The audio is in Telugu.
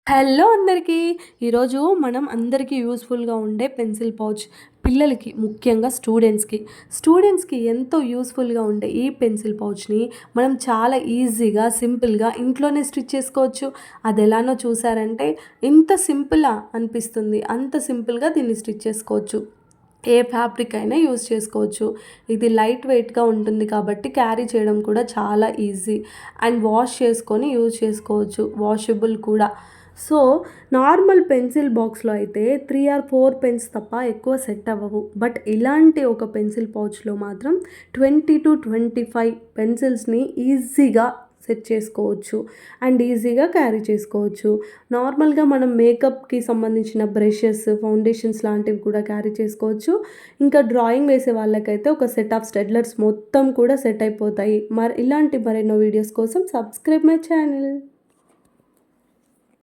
హలో అందరికీ! ఈరోజు మనం అందరికీ యూజ్‌ఫుల్‌గా ఉండే పెన్సిల్ పౌచ్ పిల్లలకి ముఖ్యంగా స్టూడెంట్స్‌కి ఎంతో యూజ్‌ఫుల్‌గా ఉండే ఈ పెన్సిల్ పౌచ్‌ని మనం చాలా ఈజీగా, సింపుల్‌గా ఇంట్లోనే స్టిచ్ చేసుకోవచ్చు. అదెలానో చూసారంటే ఇంత సింపులా అనిపిస్తుంది. అంత సింపుల్‌గా దీన్ని స్టిచ్ చేసుకోవచ్చు. ఏ ఫ్యాబ్రిక్ అయినా యూజ్ చేసుకోవచ్చు. ఇది లైట్ వెయిట్‌గా ఉంటుంది కాబట్టి క్యారీ చేయడం కూడా చాలా ఈజీ. అండ్ వాష్ చేసుకొని యూజ్ చేసుకోవచ్చు. వాషబుల్ కూడా. సో, నార్మల్ పెన్సిల్ బాక్స్‌లో అయితే 3 ఆర్ 4 పెన్స్ తప్ప ఎక్కువ సెట్ అవ్వవు. బట్ ఇలాంటి ఒక పెన్సిల్ పౌచ్‌లో మాత్రం 20-25 పెన్సిల్స్‌ని ఈజీగా సెట్ చేసుకోవచ్చు. అండ్ ఈజీగా క్యారీ చేసుకోవచ్చు. నార్మల్‌గా మనం మేకప్‌కి సంబంధించిన బ్రషెస్, ఫౌండేషన్స్ లాంటివి కూడా క్యారీ చేసుకోవచ్చు. ఇంకా డ్రాయింగ్ వేసే వాళ్ళకైతే ఒక సెట్ ఆఫ్ స్టెడ్లర్స్ మొత్తం కూడా సెట్ అయిపోతాయి. మరి ఇలాంటి మరెన్నో వీడియోస్ కోసం సబ్స్క్రైబ్ మై ఛానల్.